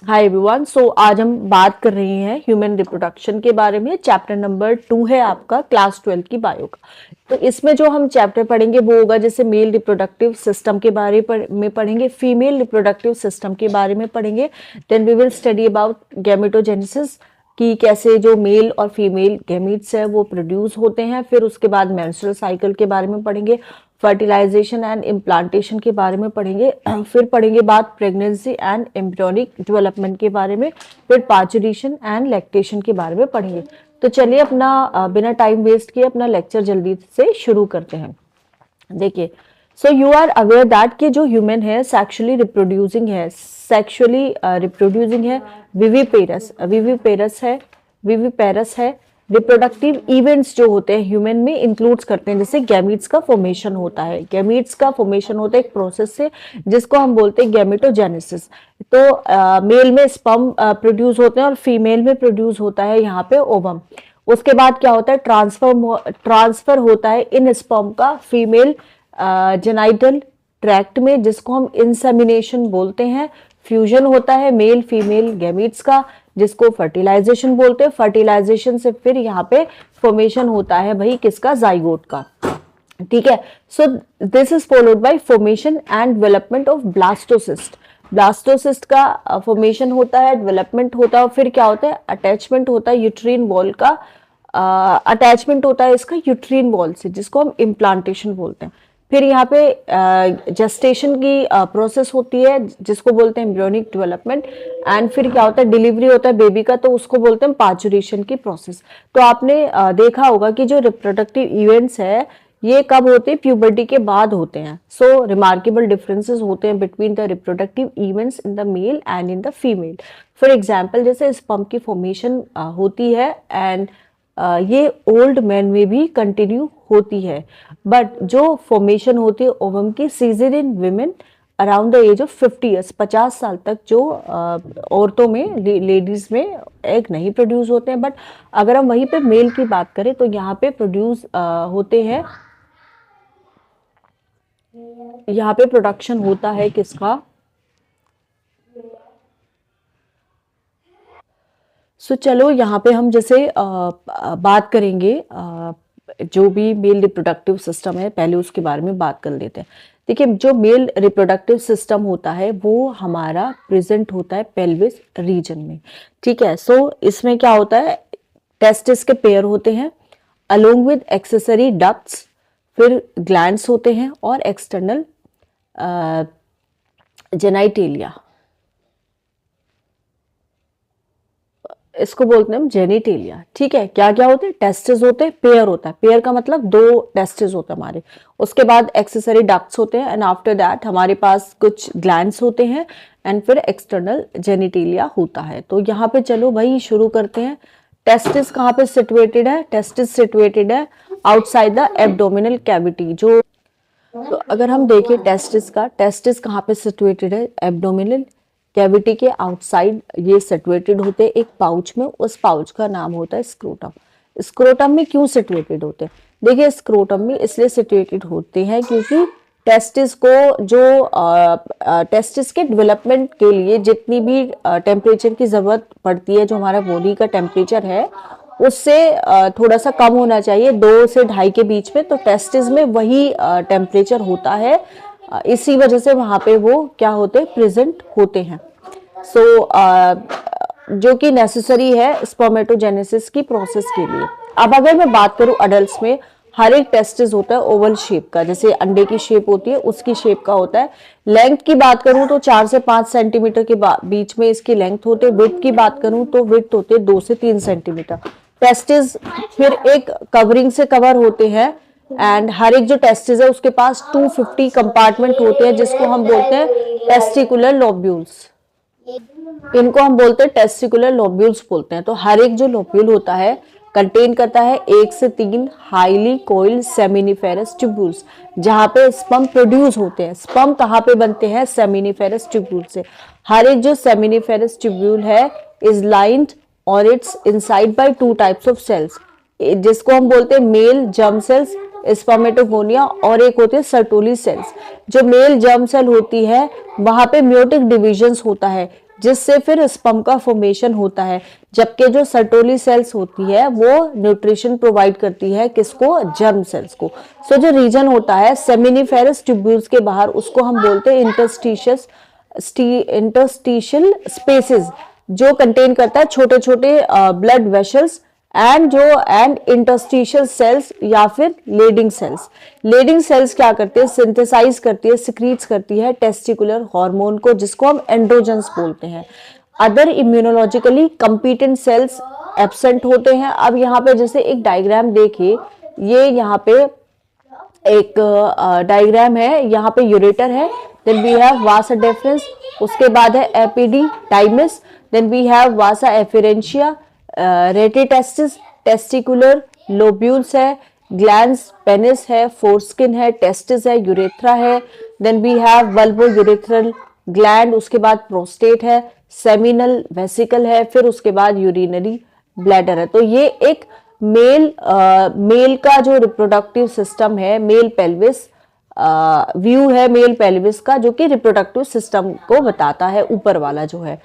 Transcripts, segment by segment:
Hi everyone. सो आज हम बात कर रहे हैं ह्यूमन रिप्रोडक्शन के बारे में। चैप्टर नंबर 2 है आपका क्लास 12 की बायो का। तो इसमें जो हम चैप्टर पढ़ेंगे वो होगा, जैसे मेल रिप्रोडक्टिव सिस्टम के बारे में पढ़ेंगे, फीमेल रिप्रोडक्टिव सिस्टम के बारे में पढ़ेंगे। Then we will study about gametogenesis, कि कैसे जो मेल और फीमेल गैमीट्स है वो प्रोड्यूस होते हैं। फिर उसके बाद मेंस्ट्रुअल साइकिल के बारे में पढ़ेंगे, फर्टिलाइजेशन एंड इम्प्लांटेशन के बारे में पढ़ेंगे। फिर पढ़ेंगे बात प्रेगनेंसी एंड एम्ब्रियोनिक डेवलपमेंट के बारे में। फिर पार्चुरेशन एंड लैक्टेशन के बारे में पढ़ेंगे। तो चलिए अपना बिना टाइम वेस्ट किए अपना लेक्चर जल्दी से शुरू करते हैं। देखिए, so you are aware that कि जो ह्यूमन है सेक्सुअली रिप्रोड्यूसिंग है, विविपेरस है। रिप्रोडक्टिव इवेंट्स जो होते हैं ह्यूमन में इंक्लूड्स करते हैं, जैसे गैमीट्स का फॉर्मेशन होता है। गैमीट्स का फॉर्मेशन होता है एक प्रोसेस से, जिसको हम बोलते हैं गैमेटोजेनेसिस। तो मेल में स्पर्म प्रोड्यूस होते हैं और फीमेल में प्रोड्यूस होता है यहाँ पे ओवम। उसके बाद क्या होता है, ट्रांसफर होता है इन स्पर्म का फीमेल जेनाइटल ट्रैक्ट में, जिसको हम इंसेमिनेशन बोलते हैं। फ्यूजन होता है मेल फीमेल गैमीट्स का, जिसको फर्टिलाइजेशन बोलते हैं। फर्टिलाइजेशन से फिर यहाँ पे फॉर्मेशन होता है भाई किसका, जाइगोट का। ठीक है। सो this is followed by formation and development of blastocyst. Blastocyst का फॉर्मेशन होता है, डेवलपमेंट होता है, फिर क्या होता है, अटैचमेंट होता है यूट्रीन वॉल का। अटैचमेंट होता है इसका यूट्रीन वॉल से, जिसको हम इम्प्लांटेशन बोलते हैं। फिर यहाँ पे जेस्टेशन की प्रोसेस होती है, जिसको बोलते हैं एम्ब्रियोनिक डेवलपमेंट। एंड फिर क्या होता है, डिलीवरी होता है बेबी का, तो उसको बोलते हैं पार्चुरेशन की प्रोसेस। तो आपने देखा होगा कि जो रिप्रोडक्टिव इवेंट्स है ये कब होते हैं, प्यूबर्टी के बाद होते हैं। सो रिमार्केबल डिफरेंसेस होते हैं between the reproductive events in the male and in the female. For example, जैसे स्पर्म की फॉर्मेशन होती है एंड ये ओल्ड मैन में भी कंटिन्यू होती है, बट जो फॉर्मेशन होती है ओवम की seizure in women around the age of 50 years, 50 साल तक जो औरतों में, लेडीज में एग नहीं प्रोड्यूस होते हैं। बट अगर हम वहीं पे मेल की बात करें तो यहाँ पे प्रोड्यूस होते हैं, यहाँ पे प्रोडक्शन होता है किसका। सो चलो यहाँ पे हम जैसे बात करेंगे, जो भी मेल रिप्रोडक्टिव सिस्टम है पहले उसके बारे में बात कर लेते हैं। देखिए, जो मेल रिप्रोडक्टिव सिस्टम होता है वो हमारा प्रेजेंट होता है पेल्विस रीजन में। ठीक है। सो इसमें क्या होता है, टेस्टिस के पेयर होते हैं अलोंग विद एक्सेसरी डक्ट्स, फिर ग्लैंड्स होते हैं और एक्सटर्नल जेनाइटेलिया, इसको बोलते हैं हम जेनिटेलिया। ठीक है। क्या क्या होते हैं, टेस्टिस होते हैं, पेयर होता है, पेयर का मतलब 2 टेस्टिस होते हैं हमारे। उसके बाद एक्सेसरी डक्ट्स होते हैं एंड आफ्टर दैट हमारे पास कुछ ग्लैंड्स होते हैं एंड फिर एक्सटर्नल जेनिटेलिया होता है। तो यहाँ पे चलो भाई शुरू करते हैं। टेस्टिस कहाँ पे सिचुएटेड है, टेस्टिस सिचुएटेड है आउटसाइड द एब्डोमिनल कैविटी। जो तो अगर हम देखें टेस्टिस का, टेस्टिस कहाँ पे सिचुएटेड है, एब्डोमिनल कैविटी के आउटसाइड ये सिचुएटेड होते हैं एक पाउच में। उस पाउच का नाम होता है स्क्रोटम। स्क्रोटम में क्यों सिचुएटेड होते हैं, देखिए स्क्रोटम में इसलिए सिचुएटेड होते हैं क्योंकि टेस्टिस को जो टेस्टिस के डेवलपमेंट के लिए जितनी भी टेम्परेचर की जरूरत पड़ती है, जो हमारा बॉडी का टेम्परेचर है उससे थोड़ा सा कम होना चाहिए, 2 से 2.5 के बीच में। तो टेस्टिस में वही टेम्परेचर होता है, इसी वजह से वहां पे वो क्या होते हैं, प्रेजेंट होते हैं। सो जो कि नेसेसरी है स्पर्मेटोजेनेसिस की प्रोसेस के लिए। अब अगर मैं बात करूं अडल्ट्स में, हर एक टेस्टिस होता है ओवल शेप का, जैसे अंडे की शेप होती है उसकी शेप का होता है। लेंथ की बात करूं तो 4 से 5 सेंटीमीटर के बीच में इसकी लेंथ होती है। विड्थ की बात करूं तो विड्थ होते है 2 से 3 सेंटीमीटर। टेस्टिस फिर एक कवरिंग से कवर होते हैं एंड हर एक जो टेस्टिस है उसके पास 250 कंपार्टमेंट होते हैं, जिसको हम बोलते हैं टेस्टिकुलर लोब्यूल्स। इनको हम बोलते हैं टेस्टिकुलर लोब्यूल्स बोलते हैं। तो हर एक जो लोब्यूल होता है कंटेन करता है 1 से 3 हाईली कोइल्ड सेमिनिफेरस ट्यूब्यूल्स, जहां पे स्पर्म प्रोड्यूस होते हैं। स्पर्म कहाँ पे बनते हैं, सेमिनिफेरस ट्यूब्यूल से। हर एक जो सेमिनिफेरस ट्यूब्यूल है इज लाइंड और it's inside by 2 types of cells, जिसको हम बोलते हैं मेल जर्म सेल्स, स्पर्मेटोगोनिया, और एक होती है सर्टोली सेल्स। जो मेल जर्म सेल होती है वहां पे म्योटिक डिविजन्स होता है, जिससे फिर स्पर्म का फॉर्मेशन होता है, जबकि जो सर्टोली सेल्स होती है वो न्यूट्रिशन प्रोवाइड करती है किसको, जर्म सेल्स को। सो जो रीजन होता है सेमिनिफेरस ट्यूब्यूल्स के बाहर, उसको हम बोलते हैं इंटरस्टिशियल स्पेसेस, जो कंटेन करता है छोटे छोटे blood vessels and interstitial cells या फिर लेडिंग सेल्स। लेडिंग सेल्स क्या करते हैं, सिंथेसाइज करती है, सिक्रीट्स करती है टेस्टिकुलर हार्मोन को, जिसको हम एंड्रोजन्स बोलते हैं। Other immunologically competent cells absent होते हैं। अब यहाँ पे जैसे एक डायग्राम देखिए, ये यहाँ पे एक डायग्राम है, यहाँ पे यूरेटर है, then we have vasa deferens, उसके बाद है epididymis, then we have vasa efferentia, rete testis, testicular lobules है, ग्लैंड्स पेनिस है, फोरस्किन है, टेस्टिस है, यूरेथ्रा है, then we have bulbo urethral gland, उसके बाद प्रोस्टेट है, सेमिनल वेसिकल है, फिर उसके बाद यूरिनरी ब्लैडर है। तो ये एक मेल का जो रिप्रोडक्टिव सिस्टम है, मेल पेल्विस व्यू है मेल पेल्विस का, जो कि रिप्रोडक्टिव सिस्टम को बताता है, ऊपर वाला जो है।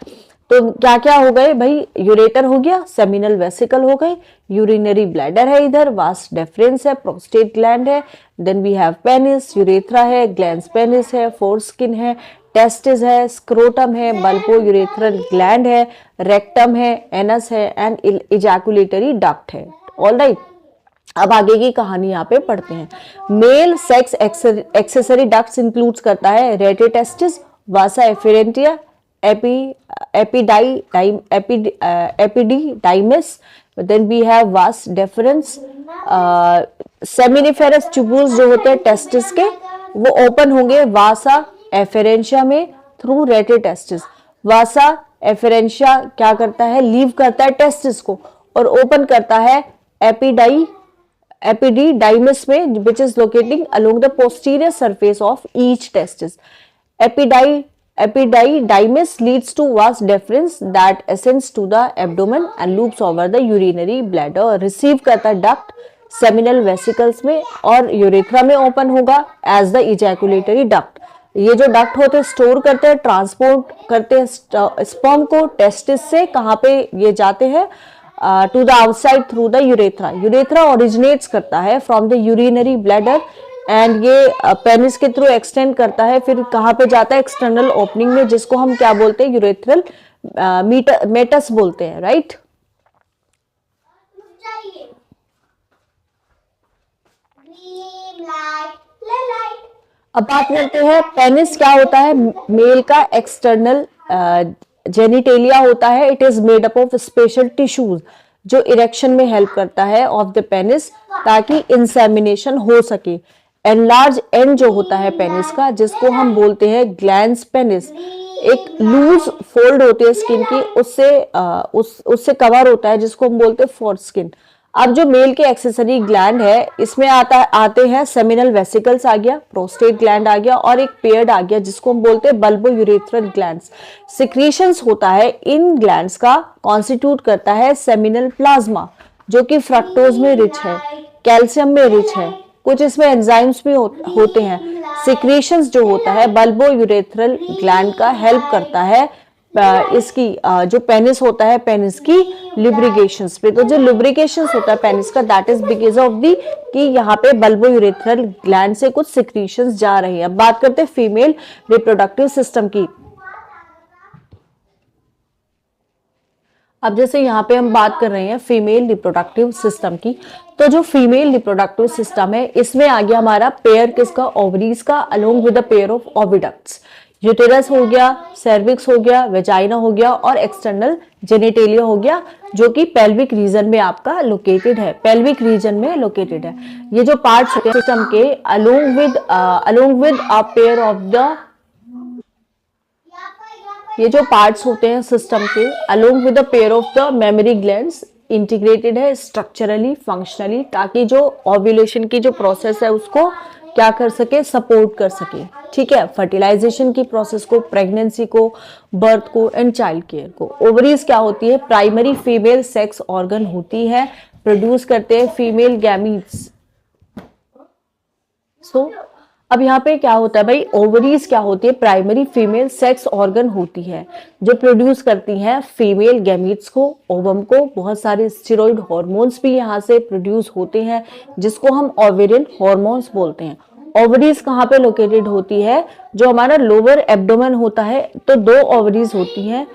तो क्या क्या हो गए भाई, यूरेटर हो गया, सेमिनल वेसिकल हो गए, यूरिनरी ब्लैडर है, इधर वास डेफरेंस है, प्रोस्टेट ग्लैंड है, then we have penis, urethra है, ग्लैंड्स पेनिस है, फोरस्किन है, टेस्टिस है, स्क्रोटम है, बल्बो यूरेथ्रल ग्लैंड है, रेक्टम है, एनस है एंड इजैकुलेटरी डक्ट है। ऑलराइट, अब आगे की कहानी यहाँ पे पढ़ते हैं। Male sex accessory ducts includes करता है rete testis, vasa efferentia, epididymis, then we have vas deferens, seminiferous tubules जो होते हैं टेस्टिस के, वो ओपन होंगे वासा एफिरेंशिया में थ्रू रेटिटेस्टिस। वासा एफिरेंशिया क्या करता है, लीव करता है टेस्टिस को और ओपन करता है एपिडिडाइमिस में, which is locating along the posterior surface of each testis. Epididymis leads to vas deferens that ascends to the abdomen and loops over the urinary bladder. Receive करता है duct seminal vesicles में और urethra में open होगा as the ejaculatory duct. ये जो duct होते हैं स्टोर करते हैं, ट्रांसपोर्ट करते हैं स्पर्म को टेस्टिस से, कहाँ पे ये जाते हैं, to the outside through the urethra. Urethra originates करता है from the urinary bladder and ये पेनिस के थ्रू एक्सटेंड करता है, फिर कहाँ पे जाता है, एक्सटर्नल ओपनिंग में, जिसको हम क्या बोलते हैं, यूरेथ्रल मेटस बोलते हैं, राइट। अब बात करते हैं पेनिस क्या होता है। मेल का एक्सटर्नल जेनिटेलिया होता है, it is made up of special tissues जो इरेक्शन में हेल्प करता है ऑफ द पेनिस, ताकि इंसेमिनेशन हो सके। एनलार्ज एंड जो होता है पेनिस का, जिसको हम बोलते हैं ग्लैंड्स पेनिस, एक लूज फोल्ड होती है स्किन की, उससे कवर होता है, जिसको हम बोलते हैं फोरस्किन। अब जो मेल के एक्सेसरी ग्लैंड है, इसमें आते हैं सेमिनल वेसिकल्स आ गया, प्रोस्टेट ग्लैंड आ गया और एक पेयर्ड आ गया, जिसको हम बोलते हैं बल्बो यूरेथ्रल ग्लैंड्स। सिक्रीशंस होता है इन ग्लैंड्स का, कॉन्स्टिट्यूट करता है सेमिनल प्लाज्मा, जो कि फ्रक्टोज में रिच है, कैल्शियम में रिच है, कुछ इसमें एंजाइम्स भी होते हैं। सिक्रीशंस जो होता है बल्बो यूरेथ्रल ग्लैंड का हेल्प करता है इसकी जो पेनिस होता है, पेनिस की लुब्रिकेशंस पे। तो जो लुब्रिकेशंस होता है पेनिस का, that is because of the कि यहाँ पे बल्बो यूरेथ्रल ग्लैंड से कुछ सिक्रीशंस जा रही हैं। अब बात करते हैं फीमेल रिप्रोडक्टिव सिस्टम की। अब जैसे यहाँ पे हम बात कर रहे हैं फीमेल रिप्रोडक्टिव सिस्टम की, तो जो फीमेल रिप्रोडक्टिव सिस्टम है, इसमें आ गया हमारा पेयर किसका, ओवरीज का, along with the pair of oviducts. Uterus हो गया, सर्विक्स हो गया, वेजाइना हो गया और एक्सटर्नल जेनिटेलिया हो गया, जो कि पेल्विक रीजन में आपका लोकेटेड है, पेल्विक रीजन में लोकेटेड है। ये जो पार्ट्स होते हैं सिस्टम के, along with a pair of the, ये जो पार्ट्स होते हैं सिस्टम के, along with the pair of the mammary glands, integrated है स्ट्रक्चरली, फंक्शनली, ताकि जो ओव्यूलेशन की जो प्रोसेस है उसको क्या कर सके, सपोर्ट कर सके। ठीक है, फर्टिलाइजेशन की प्रोसेस को, प्रेगनेंसी को, बर्थ को एंड चाइल्ड केयर को। ओवरीज क्या होती है, प्राइमरी फीमेल सेक्स ऑर्गन होती है, प्रोड्यूस करते हैं फीमेल गैमीट्स। सो अब यहाँ पे क्या होता है भाई, ओवरीज क्या होती है, प्राइमरी फीमेल सेक्स ऑर्गन होती है जो प्रोड्यूस करती हैं फीमेल गैमीट्स को, ओवम को। बहुत सारे स्टेरॉइड हार्मोन्स भी यहाँ से प्रोड्यूस होते हैं जिसको हम ओवेरियन हार्मोन्स बोलते हैं। ओवरीज कहाँ पे लोकेटेड होती है, जो हमारा लोअर एब्डोमेन होता है, तो दो ओवरीज होती हैं।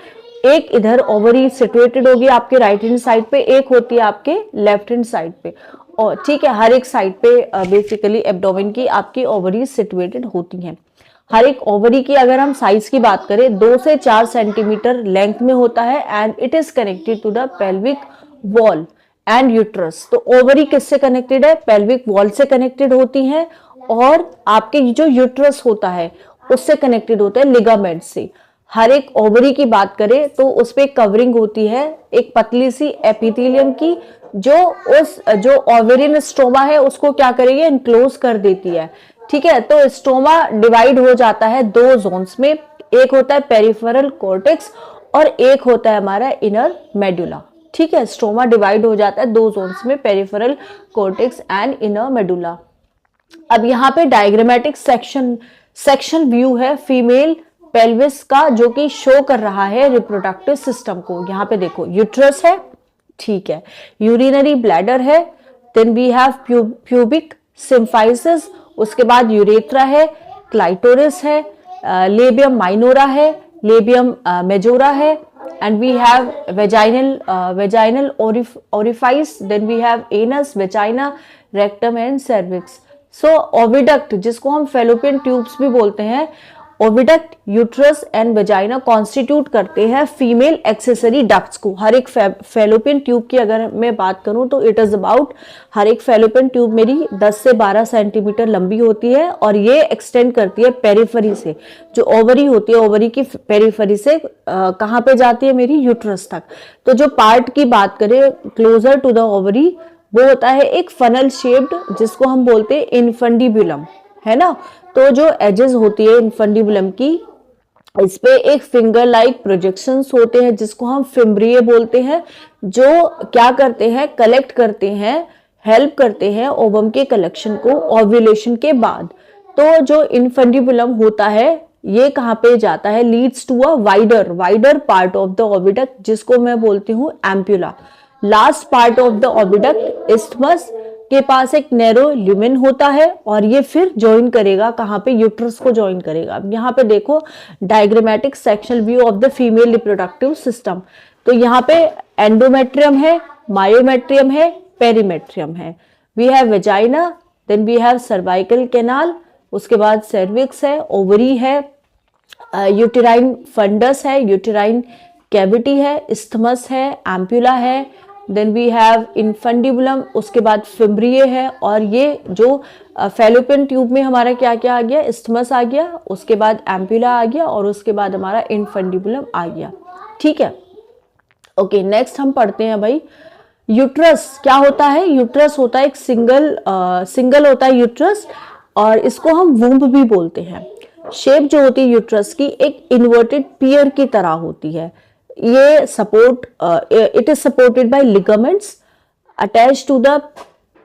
एक इधर ओवरी सिचुएटेड होगी आपके राइट हैंड साइड पे, एक होती है आपके लेफ्ट हैंड साइड पे। और ठीक है, हर एक साइड पे बेसिकली एब्डोमेन की आपकी ओवरी सिचुएटेड होती हैं। हर एक ओवरी की अगर हम साइज की बात करें 2 से 4 सेंटीमीटर लेंथ में होता है and it is connected to the pelvic wall and uterus. तो ओवरी किससे कनेक्टेड है, पेल्विक वॉल से कनेक्टेड होती हैं, और आपके जो यूट्रस होता है उससे कनेक्टेड होता है लिगामेंट से। हर एक ओवरी की बात करें तो उस पे कवरिंग होती है एक पतली सी एपिथेलियम की, जो ओवेरियन स्टोमा है उसको क्या करेगी, इनक्लोज कर देती है। ठीक है, तो स्टोमा डिवाइड हो जाता है दो जोन्स में, एक होता है पेरिफेरल कॉर्टेक्स और एक होता है हमारा इनर मेडुला। ठीक है, स्टोमा डिवाइड हो जाता है दो जोन्स में, peripheral cortex and inner medulla. अब यहाँ पे डायग्रामेटिक सेक्शन व्यू है फीमेल पेल्विस का, जो कि शो कर रहा है रिप्रोडक्टिव सिस्टम को। यहाँ पे देखो यूट्रस है, ठीक है, यूरिनरी ब्लैडर है, then we have pubic symphysis, उसके बाद यूरेथ्रा है, क्लाइटोरिस है, लेबियम माइनोरा है, लेबियम मेजोरा है, and we have vaginal orifice, then we have anus, vagina, rectum and cervix. So oviduct, जिसको हम फेलोपियन ट्यूब्स भी बोलते हैं, oviduct, uterus and vagina constitute करते हैं फीमेल एक्सेसरी डक्ट्स को। हर एक फेलोपियन ट्यूब की अगर मैं बात करूं तो इट इज अबाउट, हर एक फेलोपियन ट्यूब मेरी 10 से 12 सेंटीमीटर लंबी होती है और ये एक्सटेंड करती है पेरिफेरी से, जो ओवरी होती है ओवरी की पेरिफेरी से कहाँ पे जाती है, मेरी यूट्रस तक। तो जो पार्ट की बात करें क्लोजर टू द ओवरी, वो होता है एक फनल शेप्ड, जिसको हम बोलते हैं इनफंडिबुलम, है ना। तो जो एजेस होती है इनफंडिबुलम की, इस पे एक फिंगर लाइक प्रोजेक्शंस होते हैं जिसको हम फिम्ब्रिए बोलते हैं, जो क्या करते हैं, कलेक्ट करते हैं, हेल्प करते हैं ओवम के कलेक्शन को ओव्यूलेशन के बाद। तो जो इनफंडिबुलम होता है ये कहाँ पे जाता है, leads to a wider part of the oviduct, जिसको मैं बोलती हूँ ampulla. Last part of the oviduct isthmus के पास एक नैरो ल्यूमेन होता है और ये फिर ज्वाइन करेगा कहाँ पे, यूट्रस को ज्वाइन करेगा। अब यहाँ पे देखो diagrammatic sectional view of the female reproductive system. तो यहाँ पे एंडोमेट्रियम है, मायोमेट्रियम है, पेरीमेट्रियम है। We have vagina, then we have cervical canal, उसके बाद सर्विक्स है, ओवरी है, यूटेराइन फंडस है, यूटेराइन कैविटी है, इस्थमस है, एम्प्यूला है, देन वी हैव इनफंडिबुलम, उसके बाद फिम्ब्रिए है, और ये जो फेलोपियन ट्यूब में हमारा क्या क्या आ गया, इस्थमस आ गया, उसके बाद एम्प्यूला आ गया, और उसके बाद हमारा इनफंडिबुलम आ गया। ठीक है, ओके, नेक्स्ट हम पढ़ते हैं भाई यूट्रस क्या होता है। यूट्रस होता है एक सिंगल होता है यूट्रस, और इसको हम वूम्ब भी बोलते हैं। शेप जो होती है यूट्रस की एक इन्वर्टेड पियर की तरह होती है। ये it is supported by ligaments attach to the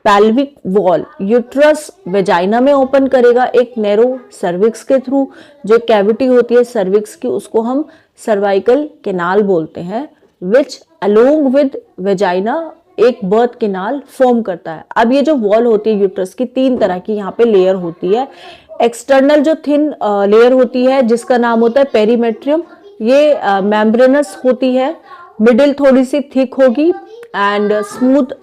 pelvic wall. Uterus vagina में ओपन करेगा एक नैरो सर्विक्स के थ्रू, जो कैविटी होती है सर्विक्स की उसको हम सर्वाइकल कैनाल बोलते हैं, विच अलोंग विद वेजाइना एक बर्थ कैनाल फॉर्म करता है। अब ये जो वॉल होती है यूट्रस की, 3 तरह की यहाँ पे लेयर होती है। एक्सटर्नल जो थिन लेयर होती है जिसका नाम होता है पेरीमेट्रियम, ये मेम्ब्रेनस होती है, मिडिल थोड़ी सी थिक होगी, and smooth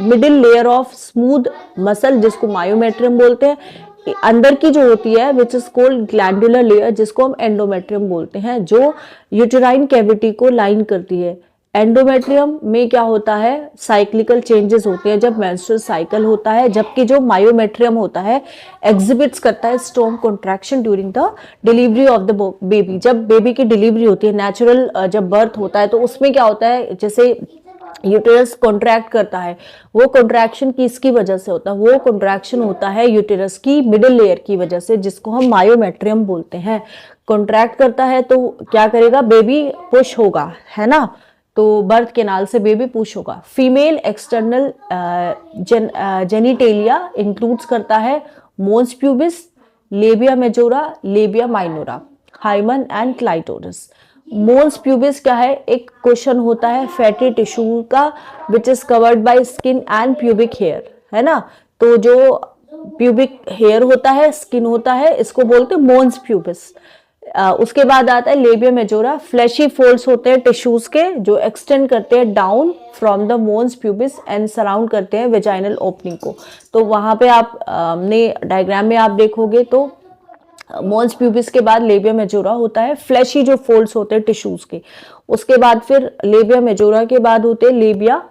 middle layer of smooth muscle जिसको मायोमेट्रियम बोलते हैं। अंदर की जो होती है which is cold glandular layer, जिसको हम एंडोमेट्रियम बोलते हैं, जो यूटेराइन कैविटी को लाइन करती है। एंडोमेट्रियम में क्या होता है, साइक्लिकल चेंजेस होते हैं जब मेंस्ट्रुअल साइकिल होता है, जबकि जो मायोमेट्रियम होता है एग्जिबिट्स करता है strong contraction during the delivery of the baby. जब बेबी की डिलीवरी होती है, नेचुरल जब बर्थ होता है, तो उसमें क्या होता है, जैसे यूटेरस कॉन्ट्रैक्ट करता है, वो कॉन्ट्रैक्शन किसकी वजह से होता है, वो कॉन्ट्रैक्शन होता है यूटेरस की मिडिल लेयर की वजह से, जिसको हम मायोमेट्रियम बोलते हैं। कॉन्ट्रैक्ट करता है तो क्या करेगा, बेबी पुश होगा, है ना, तो बर्थ कैनाल से बेबी पुश होगा। फीमेल एक्सटर्नल जेनिटेलिया इंक्लूड्स करता है mons pubis, labia majora, labia minora, hymen and clitoris. Mons pubis क्या है, एक क्वेश्चन होता है फैटी टिश्यू का which is covered by skin and pubic hair, है ना। तो जो प्यूबिक हेयर होता है, स्किन होता है, इसको बोलते हैं मोन्स प्यूबिस। उसके बाद आता है लेबिया मेजोरा, फ्लैशी फोल्ड्स होते हैं टिश्यूज के जो एक्सटेंड करते हैं down from the mons pubis and surround करते हैं वेजाइनल ओपनिंग को। तो वहां पे आप अपने डायग्राम में आप देखोगे तो मोन्स प्यूबिस के बाद लेबिया मेजोरा होता है, फ्लैशी जो फोल्ड्स होते हैं टिश्यूज के। उसके बाद फिर लेबिया मेजोरा के बाद होते हैं labia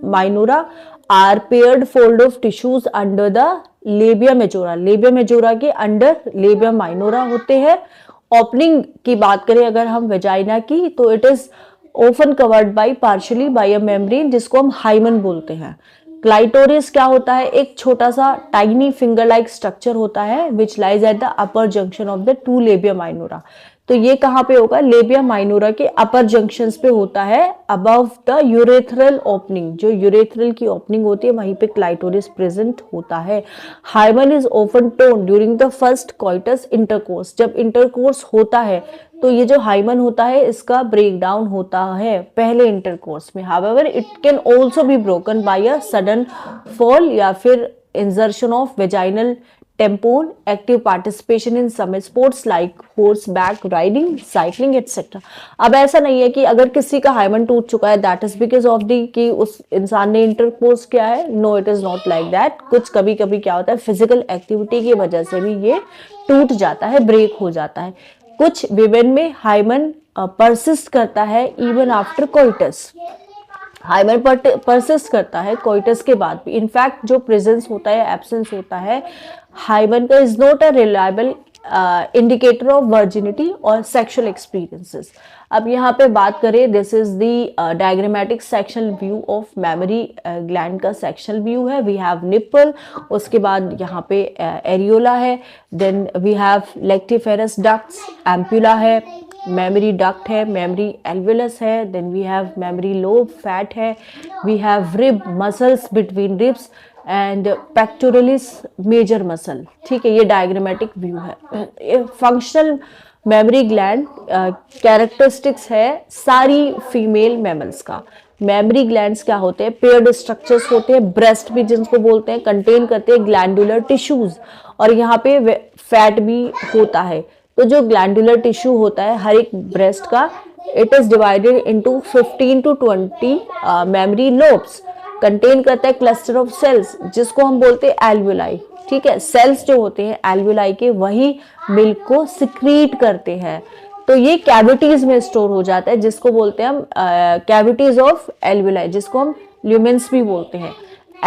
minora, are paired fold of tissues under the labia majora. Labia majora के अंडर लेबिया माइनोरा होते हैं। ओपनिंग की बात करें अगर हम वेजाइना की, तो it is often covered by partially by a membrane जिसको हम हाइमन बोलते हैं। क्लाइटोरिस क्या होता है, एक छोटा सा टाइनी फिंगर लाइक स्ट्रक्चर होता है which lies at the upper junction of the two labia minora. तो ये कहाँ पे होगा, लेबिया माइनोरा के अपर जंक्शंस पे होता है, अबव द यूरेथ्रल ओपनिंग। जो यूरेथ्रल की ओपनिंग होती है वहीं पे क्लाइटोरिस प्रेजेंट होता है। Hymen is often torn during the first coitus intercourse. जब इंटरकोर्स होता है तो ये जो हाइमन होता है इसका ब्रेक डाउन होता है पहले इंटरकोर्स में। However it can also be broken by a sudden fall या फिर insertion of vaginal tampon, active participation in some sports like horseback riding, cycling etcetera. अब ऐसा नहीं है कि अगर किसी का हाइमन टूट चुका है that is because of the कि उस इंसान ने इंटरकोर्स किया है, no it is not like that. कुछ कभी कभी क्या होता है फिजिकल एक्टिविटी की वजह से भी ये टूट जाता है, ब्रेक हो जाता है। कुछ विमेन में हाइमन परसिस्ट करता है even after coitus. Hymen persist करता है कोइटस के बाद भी। इनफैक्ट जो प्रेजेंस होता है एब्सेंस होता है हाइमन का is not a reliable indicator of virginity और सेक्सुअल एक्सपीरियंसेस। अब यहाँ पे बात करें, this is the diagrammatic sectional view of mammary gland का सेक्शनल व्यू है। वी हैव निपल, उसके बाद यहाँ पे एरियोला है, then we have lactiferous ducts, ampulla है, मेमोरी डक्ट है, मेमोरी एल्वेलस है, then we have mammary lobe, fat है, we have rib muscles between ribs and pectoralis major muscle. ठीक है, ये डायग्रामेटिक व्यू है। फंक्शनल मेमोरी ग्लैंड कैरेक्टरिस्टिक्स है सारी फीमेल मैमल्स का। मेमोरी ग्लैंड्स क्या होते हैं, पेयर्ड स्ट्रक्चर्स होते हैं, ब्रेस्ट भी जिनको बोलते हैं, कंटेन करते हैं ग्लैंडुलर टिश्यूज, और यहाँ पे फैट भी होता है। तो जो ग्लैंडुलर टिश्यू होता है हर एक ब्रेस्ट का, it is divided into 15 to 20 memory lobes, contain करता है क्लस्टर ऑफ सेल्स जिसको हम बोलते हैं एल्वुलाई। ठीक है, सेल्स जो होते हैं एल्वुलाई के वही मिल्क को सिक्रीट करते हैं। तो ये कैविटीज में स्टोर हो जाता है जिसको बोलते हैं हम कैविटीज ऑफ एल्वुलाई, जिसको हम ल्यूमेंस भी बोलते हैं।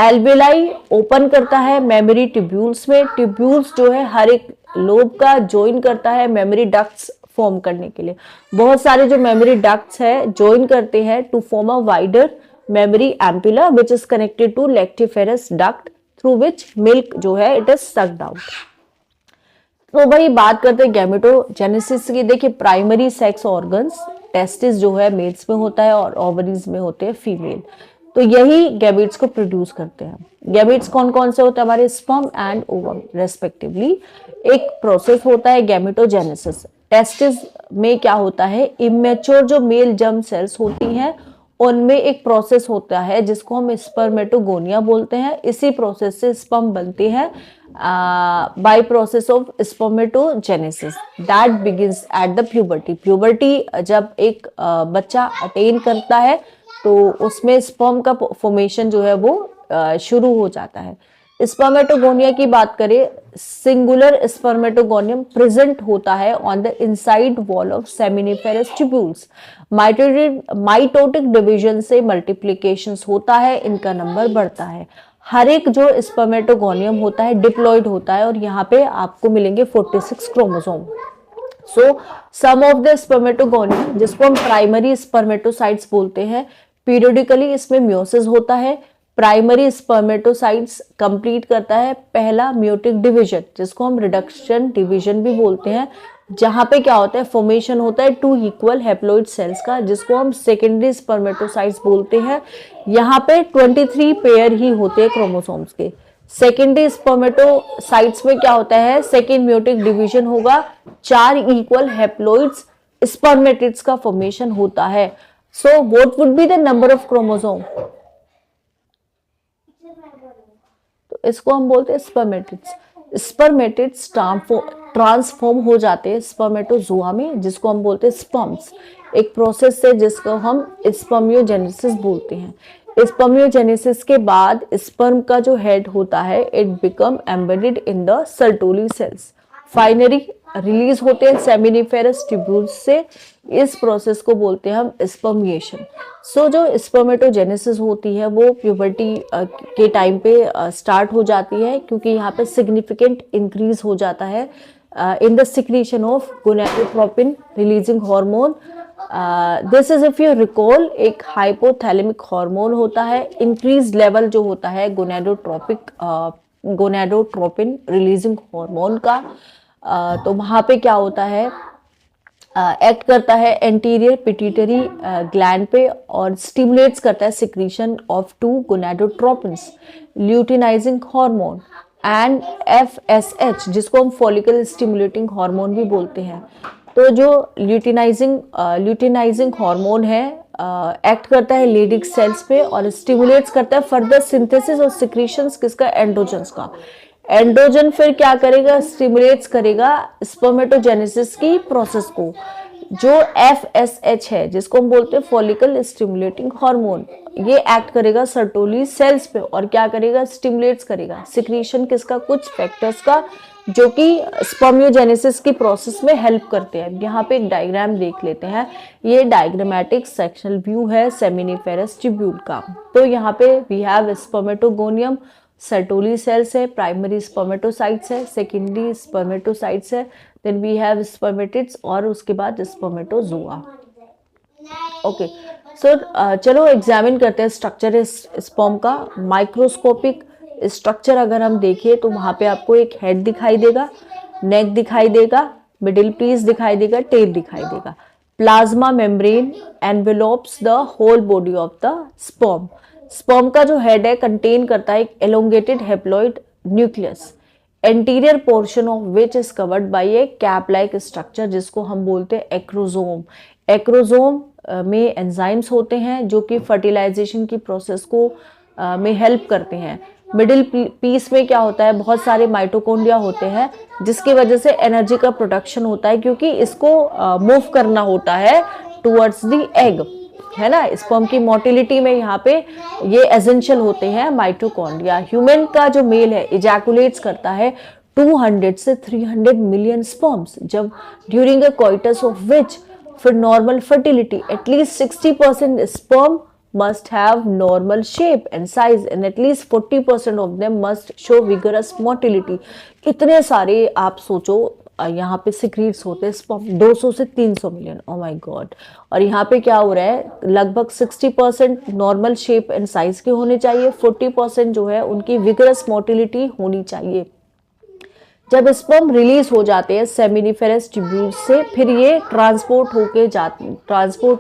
एल्वुलाई ओपन करता है मेमोरी ट्यूब्यूल्स में। ट्यूब्यूल्स जो है हर एक लोब का ज्वाइन करता है मेमोरी डक्ट्स फॉर्म करने के लिए। बहुत सारे जो मेमोरी डक्ट्स है ज्वाइन करते हैं to form a wider memory ampulla which is connected to lactiferous duct through which milk जो है इट इज सक्ड आउट। तो भाई बात करते हैं गैमेटोजेनेसिस की। देखिए प्राइमरी सेक्स ऑर्गन्स टेस्टिस जो है मेल्स में होता है और ओवरीज में होते हैं फीमेल। तो यही गैमेट्स को प्रोड्यूस करते हैं। गैमेट्स कौन कौन से होते हैं हमारे, स्पर्म एंड ओवम रेस्पेक्टिवली। एक प्रोसेस होता है गैमेटोजेनेसिस। टेस्टिस में क्या होता है, इमेच्योर जो मेल जर्म सेल्स होती हैं उनमें एक प्रोसेस होता है जिसको हम स्पर्मेटोगोनिया बोलते हैं। इसी प्रोसेस से स्पर्म बनते हैं by process of spermatogenesis that begins at the puberty. Puberty जब एक बच्चा अटेन करता है तो उसमें स्पर्म का फॉर्मेशन जो है वो शुरू हो जाता है। स्पर्मेटोगोनिया की बात करें, सिंगुलर स्पर्मेटोगोनियम प्रेजेंट होता है on the inside wall of seminiferous tubules. Mitotic division से मल्टीप्लिकेशन होता है, इनका नंबर बढ़ता है। हर एक जो स्पर्मेटोगोनियम होता है डिप्लॉयड होता है और यहाँ पे आपको मिलेंगे 46 chromosome. So some of the spermatogonium जिसको हम प्राइमरी स्पर्मेटोसाइट्स बोलते हैं, पीरियडिकली इसमें म्योसिस होता है। प्राइमरी स्पर्मेटोसाइट्स कंप्लीट करता है पहला म्योटिक डिवीजन जिसको हम रिडक्शन डिवीजन भी बोलते हैं, जहां पे क्या होता है फॉर्मेशन होता है 2 इक्वल हैप्लॉइड सेल्स का जिसको हम सेकेंडरी स्पर्मेटोसाइट्स बोलते हैं। यहाँ पे 23 पेयर ही होते हैं क्रोमोसोम्स के। सेकेंडरी स्पर्मेटोसाइट्स में क्या होता है, सेकेंड म्यूटिक डिवीजन होगा, 4 इक्वल हैप्लॉइड्स स्पर्मेटिड्स का फॉर्मेशन होता है। So what would be the number of chromosome, तो इसको हम बोलते हैं स्पर्मेटिड्स। स्पर्मेटिड्स ट्रांसफॉर्म हो जाते हैं स्पर्मेटोजोआ में, जिसको हम बोलते हैं स्पर्म्स। एक प्रोसेस है जिसको हम स्पर्मियोजेनेसिस बोलते हैं। स्पर्मियोजेनेसिस के बाद स्पर्म का जो हेड होता है it become embedded in the Sertoli cells, finally release होते हैं सेमिनिफेरस ट्यूब्यूल्स से। इस प्रोसेस को बोलते हैं हम स्पर्मिएशन। सो जो स्पर्मेटोजेनेसिस होती है वो प्यूबर्टी के टाइम पे स्टार्ट हो जाती है, क्योंकि यहाँ पे सिग्निफिकेंट इंक्रीज हो जाता है in the secretion of gonadotropin releasing hormone. This is, if you recall, एक हाइपोथैलेमिक हार्मोन होता है। इंक्रीज लेवल जो होता है गोनाडोट्रोपिन रिलीजिंग हार्मोन का, तो वहां पे क्या होता है, एक्ट करता है एंटीरियर पिट्यूटरी ग्लैंड पे और स्टिमुलेट्स करता है secretion of 2 gonadotropins, luteinizing hormone and FSH, जिसको हम फॉलिकल स्टिमुलेटिंग हार्मोन भी बोलते हैं। तो जो ल्यूटिनाइजिंग हार्मोन है एक्ट करता है लेडिक सेल्स पे और स्टिमुलेट्स करता है फर्दर सिंथेसिस और सिक्रीशंस किसका, एंड्रोजन्स का। एंड्रोजन फिर क्या करेगा, स्टिमुलेट्स करेगा स्पर्मेटोजेनेसिस की प्रोसेस को। जो FSH है जिसको हम बोलते हैं फॉलिकल स्टिमुलेटिंग हार्मोन, ये एक्ट करेगा सर्टोली सेल्स पे और क्या करेगा, स्टिमुलेट्स करेगा सिक्रीशन किसका, कुछ फैक्टर्स का, जो कि स्पर्मियोजेनेसिस की प्रोसेस में हेल्प करते हैं। यहाँ पे एक डायग्राम देख लेते हैं, ये डायग्रामेटिक सेक्शनल व्यू है सेमिनिफेरस ट्यूब्यूल का। तो यहाँ पे we have spermatogonium, Sertoli cells है, प्राइमरी स्पर्मेटोसाइट्स है, सेकेंडरी स्पर्मेटोसाइट्स है, देन वी हैव स्पर्मेटिड्स और उसके बाद स्पर्मेटोजोआ। ओके, सो चलो एग्जामिन करते हैं स्ट्रक्चर स्पर्म का। माइक्रोस्कोपिक स्ट्रक्चर अगर हम देखें तो वहां पे आपको एक हेड दिखाई देगा, नेक दिखाई देगा, मिडिल पीस दिखाई देगा, टेल दिखाई देगा। Plasma membrane envelops the whole body of the sperm. Sperm का जो हेड है कंटेन करता है एक elongated haploid nucleus, anterior portion of which is covered by a cap like structure, जिसको हम बोलते हैं एक्रोजोम। एक्रोजोम में एंजाइम्स होते हैं जो कि फर्टिलाइजेशन की प्रोसेस को में हेल्प करते हैं। मिडिल पीस में क्या होता है, बहुत सारे माइटोकॉन्ड्रिया होते हैं जिसकी वजह से एनर्जी का प्रोडक्शन होता है, क्योंकि इसको मूव करना होता है टुवर्ड्स द एग, है ना। स्पर्म की मोटिलिटी में यहाँ पे ये एसेंशियल होते हैं माइटोकॉन्ड्रिया। ह्यूमन का जो मेल है इजैकुलेट्स करता है 200 से 300 मिलियन स्पर्म्स, जब during a coitus of which for normal fertility at least 60% sperm must have normal shape and size and at least 40% of them must show vigorous motility। इतने सारे आप सोचो यहाँ पे सिक्रीट्स होते हैं स्पर्म 200 से 300 मिलियन, ओ माय गॉड। और यहाँ पे क्या हो रहा है, लगभग 60% नॉर्मल शेप एंड साइज के होने चाहिए, 40% जो है उनकी विगरस मोटिलिटी होनी चाहिए। जब स्पर्म रिलीज हो जाते हैं सेमिनिफेरस ट्यूब्यूल से, फिर ये ट्रांसपोर्ट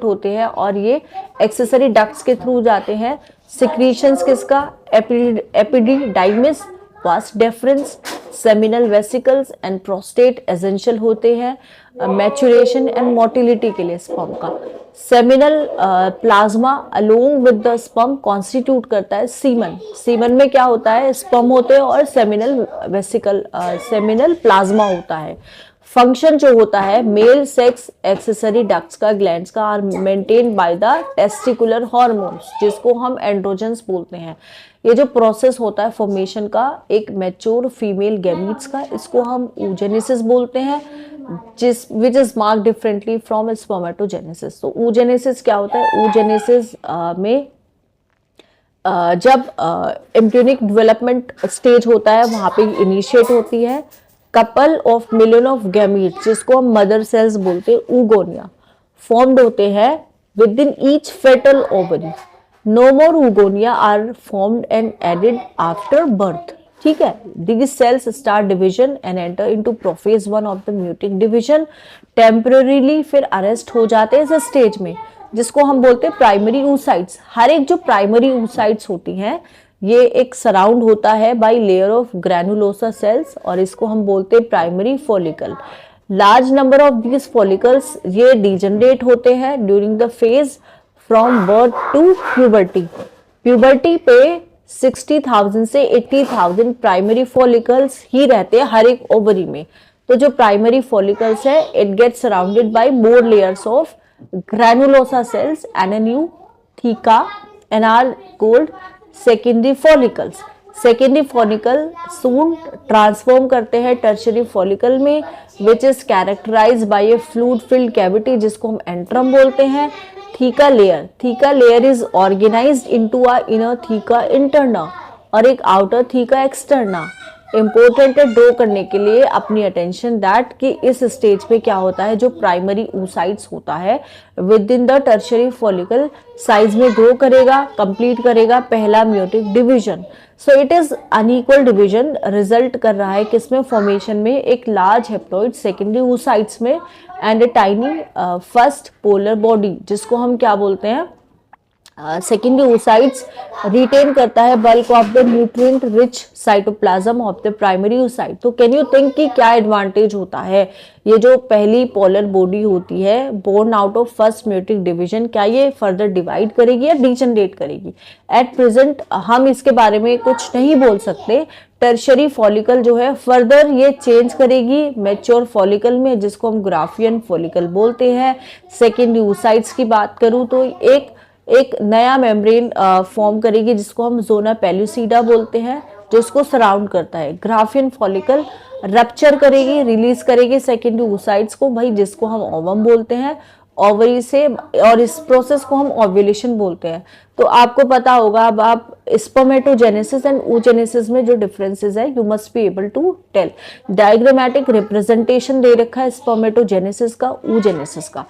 होते हैं और ये एक्सेसरी डक्ट्स के थ्रू जाते हैं। सिक्रीशंस किसका, epididymis, vas deferens, seminal vesicles and prostate essential होते हैं मैच्योरेशन एंड मोटिलिटी के लिए स्पर्म का। Seminal plasma along with the sperm constitute करता है सीमन। सीमन में क्या होता है, स्पर्म होते हैं और सेमिनल वेसिकल, सेमिनल प्लाज्मा होता है। फंक्शन जो होता है मेल सेक्स एक्सेसरी डक्ट्स का, ग्लैंड्स का, are maintain by the testicular hormones, जिसको हम एंड्रोजन्स बोलते हैं। ये जो प्रोसेस होता है फॉर्मेशन का एक मैच्योर फीमेल गैमीट्स का, इसको हम oogenesis बोलते हैं, which is mark differently from spermatogenesis. तो oogenesis क्या होता है, oogenesis में जब एम्ब्रियोनिक डेवलपमेंट स्टेज होता है वहां पे इनिशिएट होती है couple of million of gametes, जिसको हम मदर सेल्स बोलते हैं, oogonia फॉर्म्ड होते हैं within each fetal ovary. No more oogonia are formed and added after birth। ठीक है, these cells start division and enter into prophase 1 of the muting division। temporarily फिर arrest हो जाते हैं इस स्टेज में, जिसको हम बोलते हैं प्राइमरी oocytes। हर एक जो प्राइमरी oocytes होती हैं ये एक सराउंड होता है by layer of granulosa cells और इसको हम बोलते हैं primary follicle. Large number of these follicles ये डिजनरेट होते हैं during the phase from birth to puberty. Puberty पे 60,000 से 80,000 प्राइमरी फॉलिकल्स ही रहते हैं हर एक ओवरी में। तो जो प्राइमरी फॉलिकल्स है it get surrounded by more layers of granulosa sales and a new theca and are called secondary follicles. Secondary follicle soon transform करते हैं tertiary follicle में which is characterized by a fluid filled cavity जिसको हम antrum बोलते हैं। Theca layer is organised into a inner theca interna और एक outer theca externa. Important है ड्रॉ करने के लिए अपनी अटेंशन दैट कि इस स्टेज पे क्या होता है, जो प्राइमरी oocytes होता है with in the tertiary follicle size में ग्रो करेगा, कंप्लीट करेगा पहला meiotic division. So it is unequal division result कर रहा है किसमें, फॉर्मेशन में एक लार्ज हेप्लॉइड सेकेंडरी oocytes में and a tiny first polar body जिसको हम क्या बोलते हैं सेकेंडरी oocytes रिटेन करता है bulk of the nutrient rich cytoplasm of the primary oocyte। तो कैन यू थिंक कि क्या एडवांटेज होता है, ये जो पहली पोलर बॉडी होती है born out of first meiotic division, क्या ये फर्दर डिवाइड करेगी या डिजनरेट करेगी? एट प्रेजेंट हम इसके बारे में कुछ नहीं बोल सकते। टर्शरी फॉलिकल जो है फर्दर ये चेंज करेगी मैच्योर फॉलिकल में जिसको हम ग्राफियन फॉलिकल बोलते हैं। सेकेंडरी oocytes की बात करूं तो एक नया मेम्ब्रेन फॉर्म करेगी जिसको हम जोना पेल्यूसिडा बोलते हैं जो उसको सराउंड करता है। ग्राफियन फॉलिकल रप्चर करेगी, रिलीज करेगी सेकेंडरी oocytes को भाई जिसको हम ओवम बोलते हैं ओवरी से, और इस प्रोसेस को हम ओव्यूलेशन बोलते हैं। तो आपको पता होगा अब आप स्पर्मेटोजेनेसिस एंड oogenesis में जो डिफरेंसेस है you must be able to tell. Diagrammatic representation दे रखा है स्पर्मेटोजेनेसिस का, oogenesis का।